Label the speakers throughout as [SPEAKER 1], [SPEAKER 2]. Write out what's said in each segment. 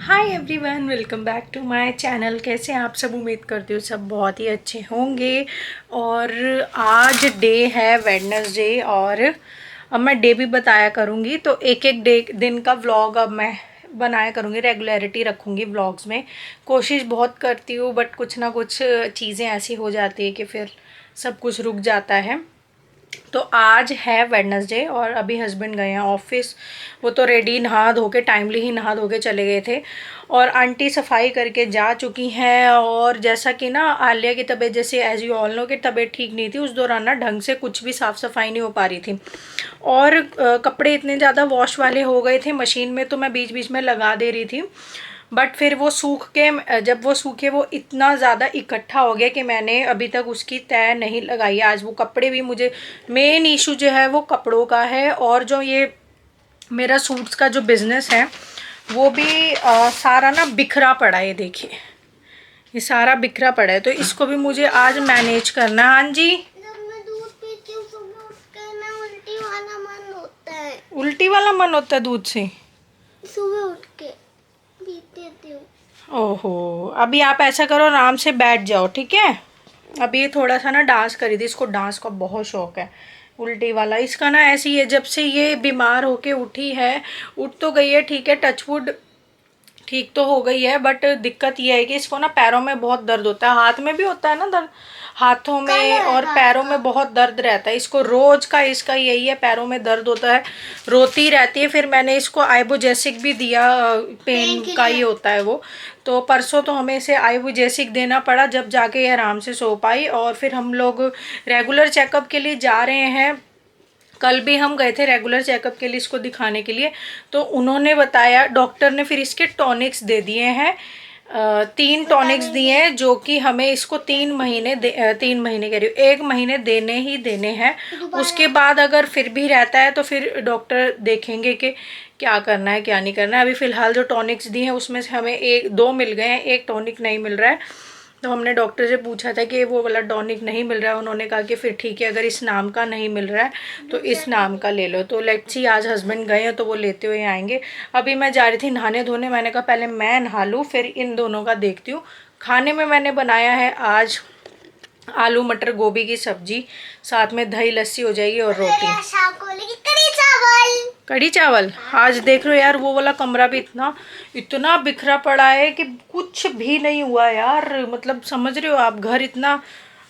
[SPEAKER 1] Hi everyone, welcome back to my channel. कैसे हैं आप सब? उम्मीद करती हूँ सब बहुत ही अच्छे होंगे। और आज डे है वेडनेसडे और अब मैं डे भी बताया करूँगी, तो एक एक डे दिन का व्लॉग अब मैं बनाया करूँगी। रेगुलरिटी रखूँगी व्लॉग्स में। कोशिश बहुत करती हूँ बट कुछ ना कुछ चीज़ें ऐसी हो जाती है कि फिर सब कुछ रुक जाता है। तो आज है वेडनेसडे और अभी हस्बैंड गए हैं ऑफिस। वो तो रेडी नहा धो के टाइमली ही नहा धो के चले गए थे और आंटी सफाई करके जा चुकी हैं। और जैसा कि ना आलिया की तबीयत, जैसे एज यू ऑल नो, कि तबीयत ठीक नहीं थी, उस दौरान ना ढंग से कुछ भी साफ़ सफाई नहीं हो पा रही थी और कपड़े इतने ज़्यादा वॉश वाले हो गए थे मशीन में, तो मैं बीच बीच में लगा दे रही थी। बट फिर वो सूख के, जब वो सूखे वो इतना ज़्यादा इकट्ठा हो गया कि मैंने अभी तक उसकी तय नहीं लगाई। आज वो कपड़े भी, मुझे मेन इशू जो है वो कपड़ों का है। और जो ये मेरा सूट्स का जो बिज़नेस है वो भी सारा ना बिखरा पड़ा है। देखिए ये सारा बिखरा पड़ा है, तो इसको भी मुझे आज मैनेज करना है। हाँ जी,
[SPEAKER 2] जब मैं दूध पीती हूँ सुबह उठ कर ना, उल्टी वाला मन होता है।
[SPEAKER 1] उल्टी वाला मन होता है दूध से?
[SPEAKER 2] सुबह उठ के पीती हूँ।
[SPEAKER 1] ओहो, अभी आप ऐसा करो, आराम से बैठ जाओ, ठीक है? अभी ये थोड़ा सा ना डांस करी थी, इसको डांस का बहुत शौक है। उल्टी वाला इसका ना ऐसी है, जब से ये बीमार होके उठी है, उठ तो गई है ठीक है, टचवुड ठीक तो हो गई है, बट दिक्कत ये है कि इसको ना पैरों में बहुत दर्द होता है। हाथ में भी होता है ना दर्द, हाथों में और पैरों में बहुत दर्द रहता है। इसको रोज का इसका यही है, पैरों में दर्द होता है, रोती रहती है। फिर मैंने इसको आइबोजेसिक भी दिया, पेन का ही होता है वो। तो परसों तो हमें इसे आइबोजेसिक देना पड़ा, जब जाके ये आराम से सो पाई। और फिर हम लोग रेगुलर चेकअप के लिए जा रहे हैं। कल भी हम गए थे रेगुलर चेकअप के लिए इसको दिखाने के लिए, तो उन्होंने बताया, डॉक्टर ने फिर इसके टॉनिक्स दे दिए हैं। 3 टॉनिक्स दिए हैं जो कि हमें इसको 3 महीने 3 महीने कह रही हूँ, 1 महीने देने ही देने हैं। उसके बाद अगर फिर भी रहता है तो फिर डॉक्टर देखेंगे कि क्या करना है क्या नहीं करना है। अभी फ़िलहाल जो टॉनिक्स दिए हैं उसमें से हमें 2 मिल गए हैं, 1 टॉनिक नहीं मिल रहा है। तो हमने डॉक्टर से पूछा था कि वो वाला टॉनिक नहीं मिल रहा है। उन्होंने कहा कि फिर ठीक है, अगर इस नाम का नहीं मिल रहा है तो इस नाम का ले लो। तो लेट्स सी, आज हस्बैंड गए हैं तो वो लेते हुए आएंगे। अभी मैं जा रही थी नहाने धोने, मैंने कहा पहले मैं नहा लूँ फिर इन दोनों का देखती हूँ। खाने में मैंने बनाया है आज आलू मटर गोभी की सब्जी, साथ में दही लस्सी हो जाएगी और रोटी। कढ़ी चावल आज देख लो यार, वो वाला कमरा भी इतना बिखरा पड़ा है कि कुछ भी नहीं हुआ यार। मतलब समझ रहे हो आप, घर इतना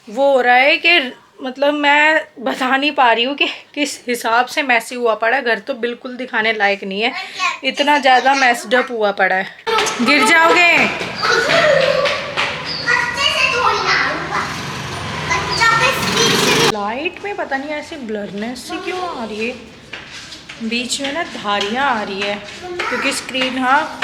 [SPEAKER 1] वो हो रहा है कि मतलब मैं बता नहीं पा रही हूँ कि किस हिसाब से मैसी हुआ पड़ा है। घर तो बिल्कुल दिखाने लायक नहीं है, इतना ज़्यादा मैस्ड अप हुआ पड़ा है। गिर जाओगे। लाइट में पता नहीं ऐसी ब्लरनेस सी क्यों आ रही है, बीच में ना धारियाँ आ रही है क्योंकि स्क्रीन, हाँ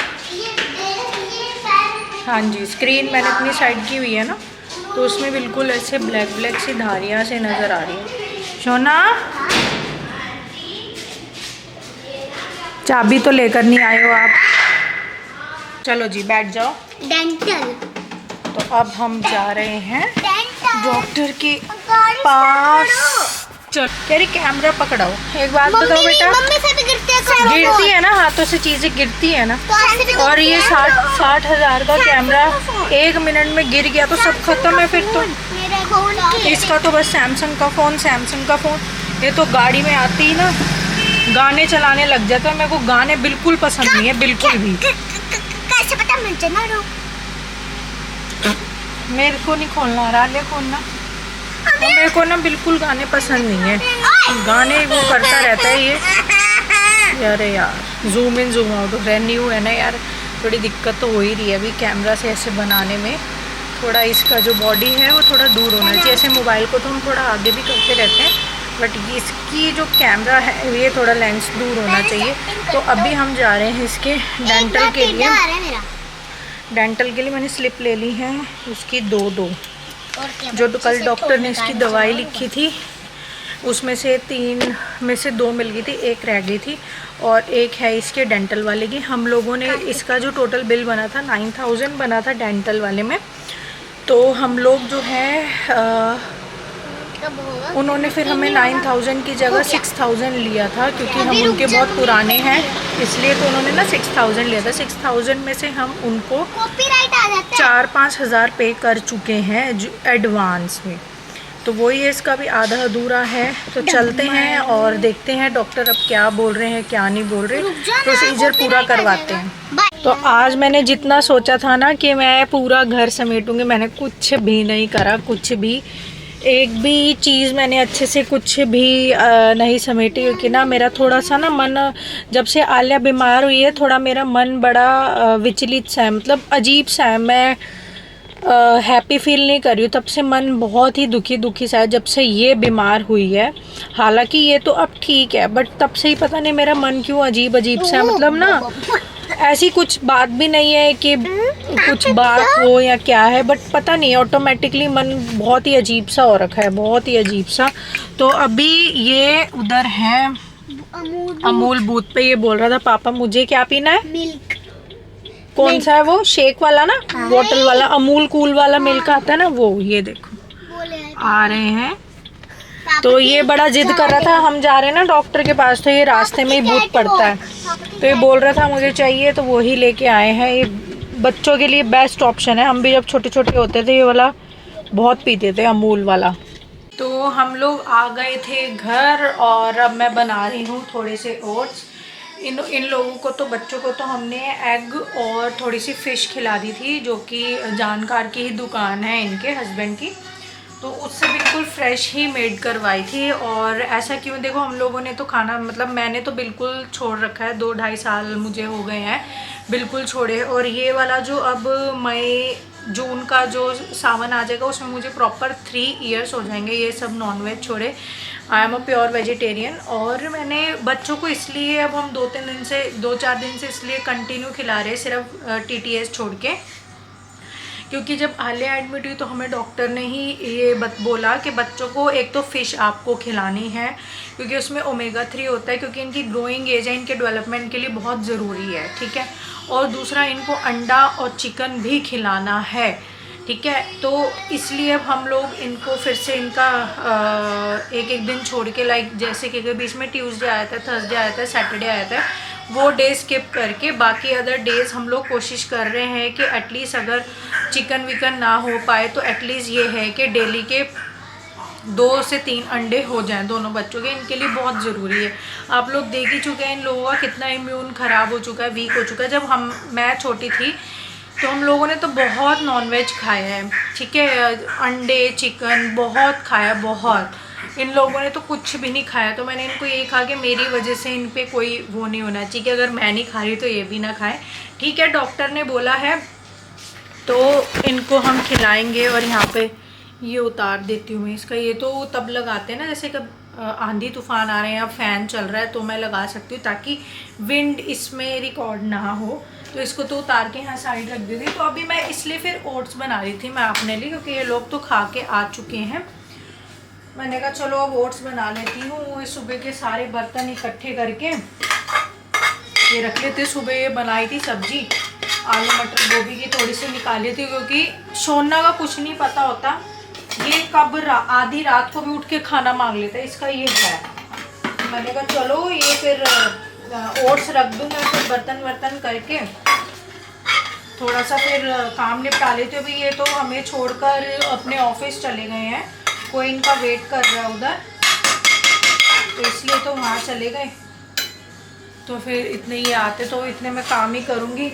[SPEAKER 1] जी, स्क्रीन मैंने अपनी साइड की हुई है ना, तो उसमें बिल्कुल ऐसे ब्लैक ब्लैक सी धारियाँ से नज़र आ रही है। सोना, चाबी तो लेकर नहीं आए हो आप? चलो जी बैठ जाओ।
[SPEAKER 2] डेंटल।
[SPEAKER 1] तो अब हम जा रहे हैं डॉक्टर के पास। चलो कह रही कैमरा पकड़ाओ। एक बात बताओ बेटा,
[SPEAKER 2] मम्मी से भी
[SPEAKER 1] गिरती है ना हाथों से, चीजें गिरती है ना। और ये 60 हज़ार का कैमरा 1 मिनट में गिर गया तो सब खत्म है फिर तो। इसका तो बस सैमसंग का फ़ोन, ये तो गाड़ी में आती ही ना गाने चलाने लग जाता है। मेरे को गाने बिल्कुल पसंद नहीं है, बिल्कुल भी।
[SPEAKER 2] कैसे पता मुझे ना रो?
[SPEAKER 1] मेरे को नहीं खोलना आ रहा, ले खोलना। और मेरे को ना बिल्कुल गाने पसंद नहीं है, गाने वो करता रहता है ये। अरे यार zoom in zoom out new है ना यार, थोड़ी दिक्कत तो हो ही रही है अभी कैमरा से ऐसे बनाने में। थोड़ा इसका जो बॉडी है वो थोड़ा दूर होना चाहिए। ऐसे मोबाइल को तो हम थोड़ा आगे भी करते रहते हैं, बट इसकी जो कैमरा है ये थोड़ा लेंस दूर होना चाहिए। तो अभी हम जा रहे हैं इसके डेंटल के लिए। डेंटल के लिए मैंने स्लिप ले ली है उसकी 2 जो कल डॉक्टर ने इसकी दवाई लिखी थी उसमें से 3 में से 2 मिल गई थी, 1 रह गई थी और 1 है इसके डेंटल वाले की। हम लोगों ने इसका जो टोटल बिल बना था 9000 बना था डेंटल वाले में। तो हम लोग जो है
[SPEAKER 2] कब होगा?
[SPEAKER 1] उन्होंने फिर हमें 9000 की जगह 6000 लिया था, क्योंकि हम उनके बहुत पुराने हैं इसलिए। तो उन्होंने ना 6000 लिया था। 6000 में से हम उनको
[SPEAKER 2] कॉपीराइट आ जाता है।
[SPEAKER 1] 4-5 हज़ार पे कर चुके हैं एडवांस में। तो वही है, इसका भी आधा अधूरा है। तो चलते हैं और देखते हैं डॉक्टर अब क्या बोल रहे हैं क्या नहीं बोल रहे, प्रोसीजर पूरा करवाते हैं। तो आज मैंने जितना सोचा था ना कि मैं पूरा घर समेटूंगी, मैंने कुछ भी नहीं करा। कुछ भी, एक भी चीज़ मैंने अच्छे से कुछ भी नहीं समेटी, क्योंकि ना मेरा थोड़ा सा ना मन, जब से आलिया बीमार हुई है थोड़ा मेरा मन बड़ा विचलित सा है, मतलब अजीब सा है। मैं हैप्पी फील नहीं कर रही हूँ, तब से मन बहुत ही दुखी सा है जब से ये बीमार हुई है। हालांकि ये तो अब ठीक है, बट तब से ही पता नहीं मेरा मन क्यों अजीब सा है। मतलब ना ऐसी कुछ बात भी नहीं है कि कुछ बात हो या क्या है, बट पता नहीं ऑटोमेटिकली मन बहुत ही अजीब सा हो रखा है, बहुत ही अजीब सा। तो अभी ये उधर है अमूल बूथ पे, ये बोल रहा था पापा मुझे क्या पीना है।
[SPEAKER 2] मिल्क।
[SPEAKER 1] कौन सा है वो, शेक वाला ना, बोतल वाला अमूल कूल वाला मिल्क आता है ना वो। ये देखो
[SPEAKER 2] बोले
[SPEAKER 1] आ रहे हैं। तो ये बड़ा जिद कर रहा था, हम जा रहे हैं ना डॉक्टर के पास, तो ये रास्ते में ही बूथ पड़ता है, तो ये बोल रहा था मुझे चाहिए, तो वो ही लेके आए हैं। ये बच्चों के लिए बेस्ट ऑप्शन है। हम भी जब छोटे छोटे होते थे ये वाला बहुत पीते थे, अमूल वाला। तो हम लोग आ गए थे घर और अब मैं बना रही हूँ थोड़े से ओट्स। इन लोगों को तो, बच्चों को तो हमने एग और थोड़ी सी फ़िश खिला दी थी, जो कि जानकार की ही दुकान है इनके हस्बैंड की, तो उससे बिल्कुल फ्रेश ही मेड करवाई थी। और ऐसा क्यों, देखो हम लोगों ने तो खाना, मतलब मैंने तो बिल्कुल छोड़ रखा है, 2-2.5 साल मुझे हो गए हैं बिल्कुल छोड़े। और ये वाला जो अब मई जून का जो सावन आ जाएगा उसमें मुझे प्रॉपर 3 इयर्स हो जाएंगे ये सब नॉनवेज छोड़े। I am a pure vegetarian. और मैंने बच्चों को इसलिए अब हम 2-4 दिन से इसलिए कंटिन्यू खिला रहे हैं, सिर्फ TTS छोड़ के, क्योंकि जब आलिया एडमिट हुई तो हमें डॉक्टर ने ही ये बोला कि बच्चों को एक तो फ़िश आपको खिलानी है, क्योंकि उसमें ओमेगा 3 होता है, क्योंकि इनकी ग्रोइंग एज है, इनके डेवलपमेंट के लिए बहुत ज़रूरी है, ठीक है। और दूसरा, इनको अंडा और चिकन भी खिलाना है, ठीक है। तो इसलिए अब हम लोग इनको फिर से इनका एक दिन छोड़ के, लाइक जैसे कि बीच में ट्यूसडे आया था, थर्सडे आया था, सैटरडे आया था, वो डे स्किप करके बाकी अदर डेज़ हम लोग कोशिश कर रहे हैं कि एटलीस्ट अगर चिकन विकन ना हो पाए तो एटलीस्ट ये है कि डेली के 2 से 3 अंडे हो जाएं दोनों बच्चों के। इनके लिए बहुत ज़रूरी है। आप लोग देख ही चुके हैं इन लोगों का कितना इम्यून ख़राब हो चुका है, वीक हो चुका है। जब मैं छोटी थी तो हम लोगों ने तो बहुत नॉनवेज खाया है, ठीक है, अंडे चिकन बहुत खाया, बहुत। इन लोगों ने तो कुछ भी नहीं खाया। तो मैंने इनको यही कहा कि मेरी वजह से इन पे कोई वो नहीं होना चाहिए कि अगर मैं नहीं खा रही तो ये भी ना खाएं, ठीक है। डॉक्टर ने बोला है तो इनको हम खिलाएंगे। और यहाँ पे ये उतार देती हूँ मैं इसका, ये तो तब लगाते हैं ना जैसे कब आंधी तूफान आ रहे हैं या फ़ैन चल रहा है तो मैं लगा सकती हूँ, ताकि विंड इसमें रिकॉर्ड ना हो। तो इसको तो उतार के यहाँ साइड रख दी थी। तो अभी मैं इसलिए फिर ओट्स बना रही थी मैं अपने लिए, क्योंकि ये लोग तो खा के आ चुके हैं। मैंने कहा चलो अब ओट्स बना लेती हूँ। सुबह के सारे बर्तन इकट्ठे करके ये रख लेते। सुबह ये बनाई थी सब्जी, आलू मटर गोभी की थोड़ी सी निकाली थी, क्योंकि सोना का कुछ नहीं पता होता, ये कब आधी रात को भी उठ के खाना मांग लेता है, इसका ये है। मैंने कहा चलो ये फिर ओट्स रख दूँ मैं, फिर बर्तन वर्तन करके थोड़ा सा फिर काम निपटा लेते हो। अभी ये तो हमें छोड़कर अपने ऑफिस चले गए हैं, कोई इनका वेट कर रहा है उधर, तो इसलिए तो वहाँ चले गए। तो फिर इतने ही आते तो इतने में काम ही करूँगी,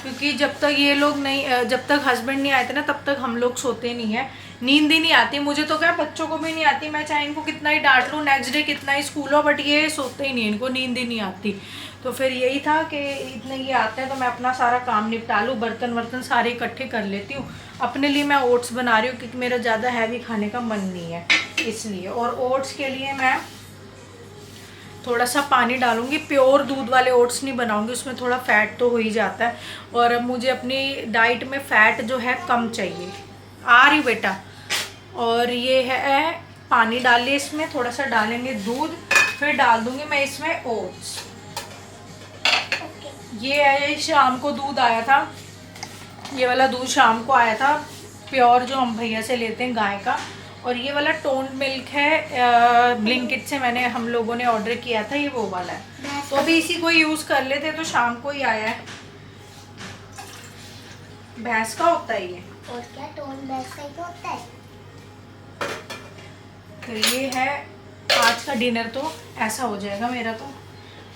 [SPEAKER 1] क्योंकि जब तक ये लोग नहीं, जब तक हस्बैंड नहीं आए थे ना तब तक हम लोग सोते नहीं है। नींद ही नहीं आती मुझे तो, क्या बच्चों को भी नहीं आती। मैं चाहे इनको कितना ही डांट लूँ, नेक्स्ट डे कितना ही स्कूल हो, बट ये सोते ही नहीं, इनको नींद ही नहीं आती। तो फिर यही था कि इतने ये आते हैं तो मैं अपना सारा काम निपटा लूँ, बर्तन वर्तन सारे इकट्ठे कर लेती हूँ। अपने लिए मैं ओट्स बना रही हूँ क्योंकि मेरा ज़्यादा हैवी खाने का मन नहीं है इसलिए। और ओट्स के लिए मैं थोड़ा सा पानी डालूंगी, प्योर दूध वाले ओट्स नहीं बनाऊंगी, उसमें थोड़ा फ़ैट तो हो ही जाता है। और अब मुझे अपनी डाइट में फ़ैट जो है कम चाहिए। आ रही बेटा। और ये है पानी डाल लिया, इसमें थोड़ा सा डालेंगे दूध, फिर डाल दूंगी मैं इसमें ओट्स। ये है, शाम को दूध आया था, ये वाला दूध शाम को आया था, प्योर जो हम भैया से लेते हैं गाय का। और ये वाला टोन मिल्क है, ब्लिंकिट से हम लोगों ने ऑर्डर किया था, ये वो वाला है। तो अभी इसी को यूज़ कर लेते, तो शाम को ही आया है। भैंस का होता है ये,
[SPEAKER 2] और क्या टोन भैंस का ही तो होता है।
[SPEAKER 1] तो ये है आज का डिनर, तो ऐसा हो जाएगा मेरा तो।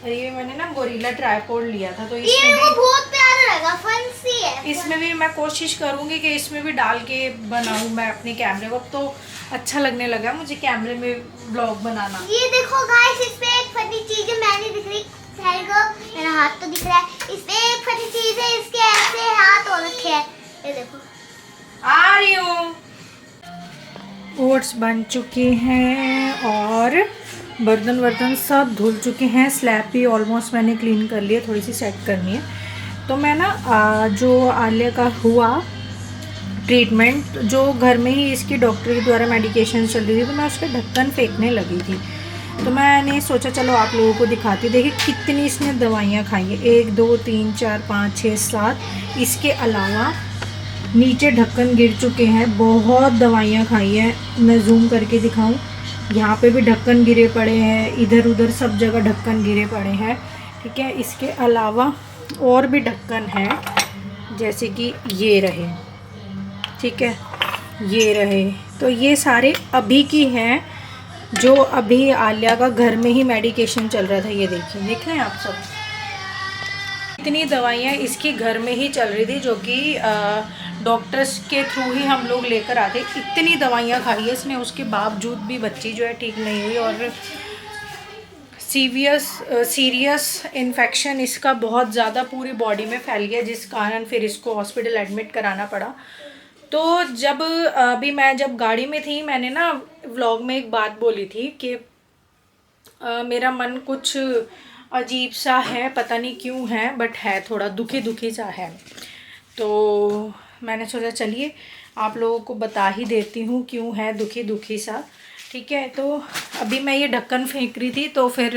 [SPEAKER 1] और ये मैंने ना गोरिल्ला ट्राइपॉड लिया था, तो
[SPEAKER 2] ये
[SPEAKER 1] इसमें
[SPEAKER 2] वो
[SPEAKER 1] भी
[SPEAKER 2] बहुत प्यारा लगा, फंसी है।
[SPEAKER 1] इसमें भी मैं कोशिश करूंगी कि इसमें भी डाल के बनाऊं मैं अपने कैमरे को। अब तो अच्छा लगने लगा मुझे कैमरे में व्लॉग बनाना।
[SPEAKER 2] ये देखो गाइस, इसमें एक फनी चीज है, मैंने दिख रही है को, मेरा हाथ तो दिख रहा है। इसमें एक फनी चीज है, इसके ऐसे हाथ हो रखे हैं, ये देखो।
[SPEAKER 1] आ रही हूँ। ओट्स बन चुके हैं और बर्तन सब धुल चुके हैं। स्लैब भी ऑलमोस्ट मैंने क्लीन कर लिया, थोड़ी सी सेट करनी है। तो मैं ना जो आलिया का हुआ ट्रीटमेंट, जो घर में ही इसकी डॉक्टर के द्वारा मेडिकेशन चल रही थी, तो मैं उसका ढक्कन फेंकने लगी थी। तो मैंने सोचा चलो आप लोगों को दिखाती। देखिए कितनी इसने दवाइयाँ खाई हैं, 1 2 3 4 5 6 7। इसके अलावा नीचे ढक्कन गिर चुके हैं, बहुत दवाइयाँ खाई हैं। मैं जूम करके दिखाऊं, यहाँ पे भी ढक्कन गिरे पड़े हैं, इधर उधर सब जगह ढक्कन गिरे पड़े हैं। ठीक है, इसके अलावा और भी ढक्कन हैं, जैसे कि ये रहे, ठीक है, ये रहे। तो ये सारे अभी की हैं, जो अभी आलिया का घर में ही मेडिकेशन चल रहा था। ये देखिए, देख रहे हैं आप सब, इतनी दवाइयाँ इसकी घर में ही चल रही थी, जो कि डॉक्टर्स के थ्रू ही हम लोग लेकर आते। इतनी दवाइयाँ खाई है इसने, उसके बावजूद भी बच्ची जो है ठीक नहीं हुई। और सीरियस इन्फेक्शन इसका बहुत ज़्यादा पूरी बॉडी में फैल गया, जिस कारण फिर इसको हॉस्पिटल एडमिट कराना पड़ा। तो जब अभी मैं जब गाड़ी में थी, मैंने ना व्लॉग में एक बात बोली थी कि मेरा मन कुछ अजीब सा है, पता नहीं क्यों है, बट है थोड़ा दुखी सा है। तो मैंने सोचा चलिए आप लोगों को बता ही देती हूँ क्यों है दुखी सा। ठीक है, तो अभी मैं ये ढक्कन फेंक रही थी, तो फिर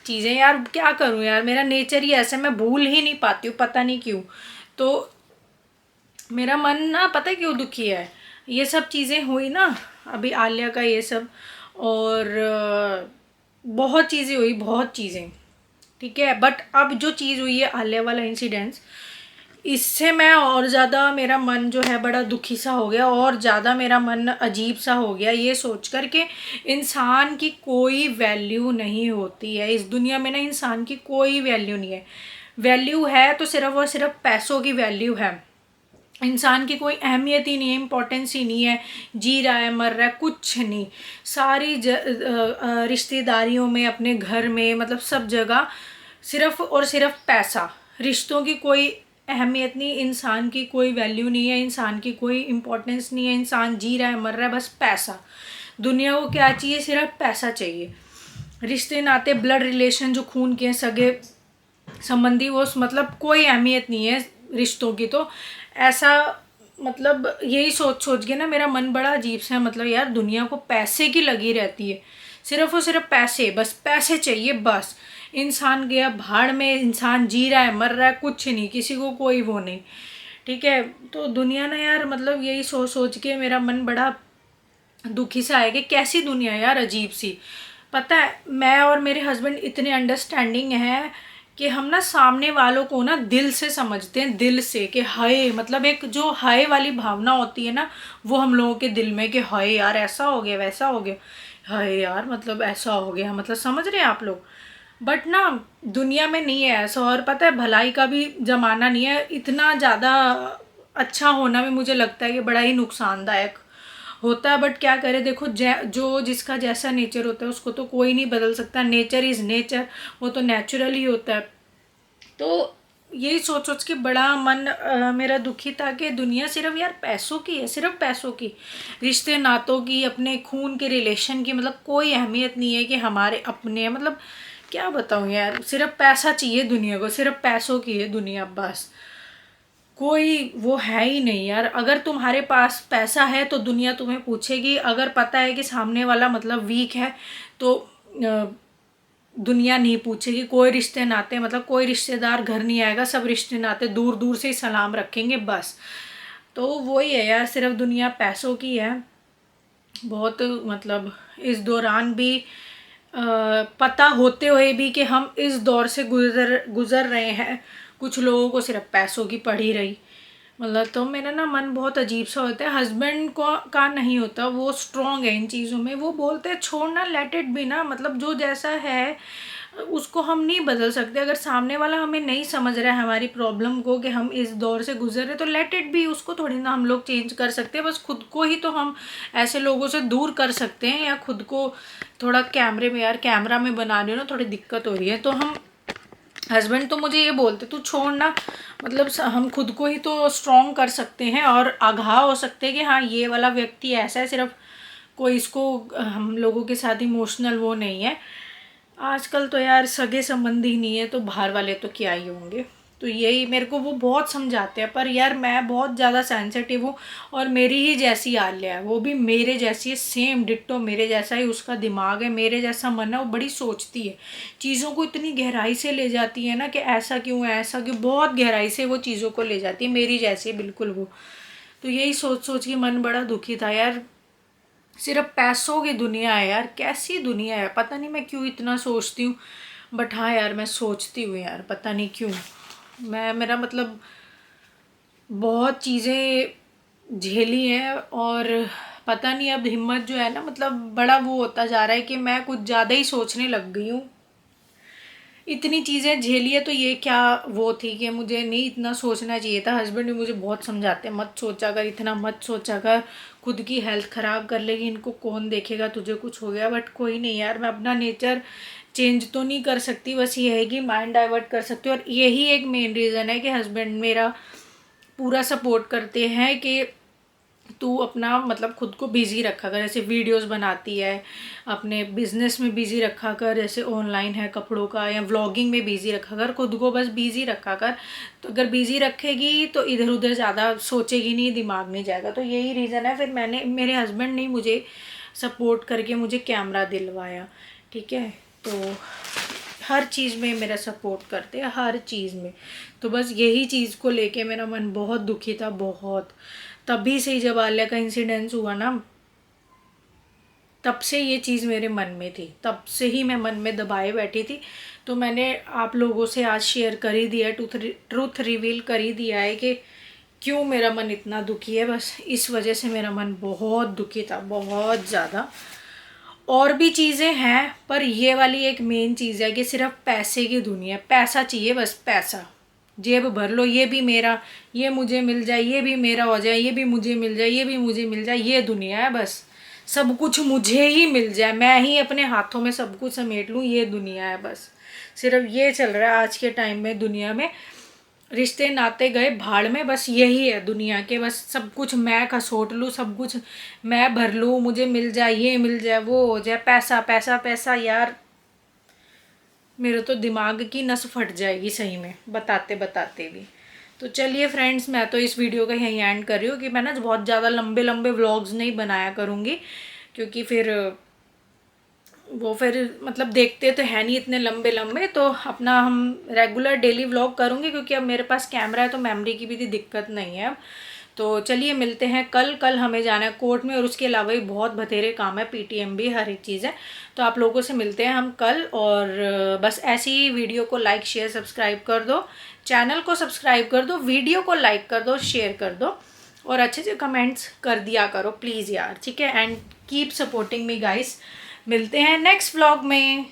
[SPEAKER 1] चीज़ें, यार क्या करूँ यार, मेरा नेचर ही ऐसा, मैं भूल ही नहीं पाती हूँ, पता नहीं क्यों। तो मेरा मन ना पता है क्यों दुखी है, ये सब चीज़ें हुई ना, अभी आलिया का ये सब, और बहुत चीज़ें हुई, बहुत चीज़ें। ठीक है, बट अब जो चीज़ हुई है आलिया वाला इंसिडेंस, इससे मैं और ज़्यादा, मेरा मन जो है बड़ा दुखी सा हो गया, और ज़्यादा मेरा मन अजीब सा हो गया, ये सोच कर के इंसान की कोई वैल्यू नहीं होती है इस दुनिया में ना। इंसान की कोई वैल्यू नहीं है, वैल्यू है तो सिर्फ और सिर्फ पैसों की वैल्यू है। इंसान की कोई अहमियत ही नहीं है, इम्पोर्टेंस ही नहीं है, जी रहा है मर रहा है कुछ नहीं। सारी रिश्तेदारियों में, अपने घर में, मतलब सब जगह सिर्फ और सिर्फ पैसा। रिश्तों की कोई अहमियत नहीं, इंसान की कोई वैल्यू नहीं है, इंसान की कोई इम्पोर्टेंस नहीं है। इंसान जी रहा है मर रहा है, बस पैसा। दुनिया को क्या चाहिए, सिर्फ पैसा चाहिए। रिश्ते नाते, ब्लड रिलेशन, जो खून के सगे संबंधी, वो मतलब कोई अहमियत नहीं है रिश्तों की। तो ऐसा मतलब यही सोच के ना मेरा मन बड़ा अजीब सा है। मतलब यार दुनिया को पैसे की लगी रहती है, सिर्फ और सिर्फ पैसे, बस पैसे चाहिए बस। इंसान गया भाड़ में, इंसान जी रहा है मर रहा है कुछ नहीं, किसी को कोई वो नहीं। ठीक है, तो दुनिया ना यार, मतलब यही सोच के मेरा मन बड़ा दुखी सा है कि कैसी दुनिया है यार, अजीब सी। पता है मैं और मेरे हस्बैंड इतने अंडरस्टैंडिंग हैं कि हम ना सामने वालों को ना दिल से समझते हैं, दिल से, कि हाय, मतलब एक जो हाय वाली भावना होती है ना, वो हम लोगों के दिल में, कि हाय यार ऐसा हो गया, वैसा हो गया, हाय यार मतलब ऐसा हो गया, मतलब समझ रहे हैं आप लोग। बट ना दुनिया में नहीं है ऐसा। और पता है भलाई का भी ज़माना नहीं है, इतना ज़्यादा अच्छा होना भी मुझे लगता है कि बड़ा ही नुकसानदायक होता है। बट क्या करे, देखो जो जिसका जैसा नेचर होता है उसको तो कोई नहीं बदल सकता। नेचर इज़ नेचर, वो तो नेचुरल ही होता है। तो यही सोच के बड़ा मन मेरा दुखी था कि दुनिया सिर्फ यार पैसों की है, सिर्फ पैसों की, रिश्ते नातों की, अपने खून के रिलेशन की, मतलब कोई अहमियत नहीं है कि हमारे अपने, मतलब क्या बताऊँ यार, सिर्फ पैसा चाहिए दुनिया को, सिर्फ पैसों की है दुनिया, बस कोई वो है ही नहीं यार। अगर तुम्हारे पास पैसा है तो दुनिया तुम्हें पूछेगी, अगर पता है कि सामने वाला मतलब वीक है तो दुनिया नहीं पूछेगी। कोई रिश्ते नाते, मतलब कोई रिश्तेदार घर नहीं आएगा, सब रिश्ते नाते दूर दूर से ही सलाम रखेंगे बस। तो वही है यार, सिर्फ दुनिया पैसों की है। बहुत मतलब इस दौरान भी पता होते हुए भी कि हम इस दौर से गुज़र रहे हैं, कुछ लोगों को सिर्फ पैसों की पड़ी रही। मतलब तो मेरा ना मन बहुत अजीब सा होता है। हस्बैंड को का नहीं होता, वो स्ट्रॉन्ग है इन चीज़ों में, वो बोलते हैं छोड़ना, लेट इट बी ना, मतलब जो जैसा है उसको हम नहीं बदल सकते। अगर सामने वाला हमें नहीं समझ रहा है हमारी प्रॉब्लम को कि हम इस दौर से गुजर रहे, तो लेट इट बी, उसको थोड़ी ना हम लोग चेंज कर सकते हैं। बस खुद को ही तो हम ऐसे लोगों से दूर कर सकते हैं, या खुद को थोड़ा कैमरे में, यार कैमरा में बना रही हो ना, थोड़ी दिक्कत हो रही है। तो हम हस्बैंड तो मुझे ये बोलते तू छोड़ ना, मतलब हम खुद को ही तो स्ट्रॉन्ग कर सकते हैं और आगाह हो सकते हैं कि हाँ ये वाला व्यक्ति ऐसा है, सिर्फ कोई इसको हम लोगों के साथ इमोशनल वो नहीं है। आजकल तो यार सगे संबंधी नहीं है तो बाहर वाले तो क्या ही होंगे। तो यही मेरे को वो बहुत समझाते हैं, पर यार मैं बहुत ज़्यादा सेंसिटिव हूँ और मेरी ही जैसी आलिया है, वो भी मेरे जैसी है, सेम डिट्टो मेरे जैसा ही उसका दिमाग है, मेरे जैसा मन है। वो बड़ी सोचती है, चीज़ों को इतनी गहराई से ले जाती है ना कि ऐसा क्यों है, ऐसा क्यों, बहुत गहराई से वो चीज़ों को ले जाती है, मेरी जैसी बिल्कुल वो। तो यही सोच सोच के मन बड़ा दुखी था यार। सिर्फ पैसों की दुनिया है यार, कैसी दुनिया है, पता नहीं मैं क्यों इतना सोचती हूँ। बट हाँ यार, मैं सोचती हूँ यार, पता नहीं क्यों। मेरा मतलब बहुत चीज़ें झेली हैं और पता नहीं अब हिम्मत जो है ना, मतलब बड़ा वो होता जा रहा है कि मैं कुछ ज़्यादा ही सोचने लग गई हूँ। इतनी चीज़ें झेली है तो ये क्या वो थी कि मुझे नहीं इतना सोचना चाहिए था। हस्बैंड भी मुझे बहुत समझाते हैं, मत सोचा कर, इतना मत सोचा कर, खुद की हेल्थ ख़राब कर लेगी, इनको कौन देखेगा, तुझे कुछ हो गया। बट कोई नहीं यार, मैं अपना नेचर चेंज तो नहीं कर सकती, बस ये है कि माइंड डाइवर्ट कर सकती हूँ। और यही एक मेन रीज़न है कि हस्बैंड मेरा पूरा सपोर्ट करते हैं कि तू अपना मतलब खुद को बिज़ी रखा कर, जैसे वीडियोस बनाती है, अपने बिजनेस में बिज़ी रखा कर, जैसे ऑनलाइन है कपड़ों का, या व्लॉगिंग में बिज़ी रखा कर, खुद को बस बिज़ी रखा कर। तो अगर बिज़ी रखेगी तो इधर उधर ज़्यादा सोचेगी नहीं, दिमाग नहीं जाएगा। तो यही रीज़न है। फिर मेरे हस्बैंड ने मुझे सपोर्ट करके मुझे कैमरा दिलवाया, ठीक है। तो हर चीज़ में मेरा सपोर्ट करते हैं, हर चीज़ में। तो बस यही चीज़ को लेके मेरा मन बहुत दुखी था, बहुत। तभी से ही जब आलिया का इंसिडेंस हुआ ना, तब से ये चीज़ मेरे मन में थी, तब से ही मैं मन में दबाए बैठी थी। तो मैंने आप लोगों से आज शेयर कर ही दिया है, ट्रूथ रिवील कर ही दिया है कि क्यों मेरा मन इतना दुखी है। बस इस वजह से मेरा मन बहुत दुखी था, बहुत ज़्यादा। और भी चीज़ें हैं, पर ये वाली एक मेन चीज़ है कि सिर्फ पैसे की दुनिया, पैसा चाहिए, बस पैसा, जेब भर लो, ये भी मेरा, ये मुझे मिल जाए, ये भी मेरा हो जाए, ये भी मुझे मिल जाए, ये भी मुझे मिल जाए, ये दुनिया है। बस सब कुछ मुझे ही मिल जाए, मैं ही अपने हाथों में सब कुछ समेट लूँ, ये दुनिया है। बस सिर्फ ये चल रहा है आज के टाइम में दुनिया में। रिश्ते नाते गए भाड़ में, बस यही है दुनिया के। बस सब कुछ मैं खसोट लूँ, सब कुछ मैं भर लूँ, मुझे मिल जाए, ये मिल जाए, वो हो जाए, पैसा पैसा पैसा। यार मेरे तो दिमाग की नस फट जाएगी सही में, बताते बताते भी। तो चलिए फ्रेंड्स, मैं तो इस वीडियो का यहीं एंड कर रही हूँ कि मैं ना बहुत ज़्यादा लंबे लंबे व्लॉग्स नहीं बनाया करूँगी, क्योंकि फिर मतलब देखते तो है नहीं इतने लंबे लंबे। तो अपना हम रेगुलर डेली व्लॉग करूँगी, क्योंकि अब मेरे पास कैमरा है तो मेमोरी की भी दिक्कत नहीं है अब। तो चलिए मिलते हैं कल हमें जाना है कोर्ट में, और उसके अलावा भी बहुत बथेरे काम है, पीटीएम भी, हर एक चीज़ है। तो आप लोगों से मिलते हैं हम कल। और बस ऐसी ही वीडियो को लाइक शेयर सब्सक्राइब कर दो, चैनल को सब्सक्राइब कर दो, वीडियो को लाइक कर दो, शेयर कर दो, और अच्छे से कमेंट्स कर दिया करो प्लीज़ यार, ठीक है। And keep supporting me guys. मिलते हैं नेक्स्ट व्लॉग में।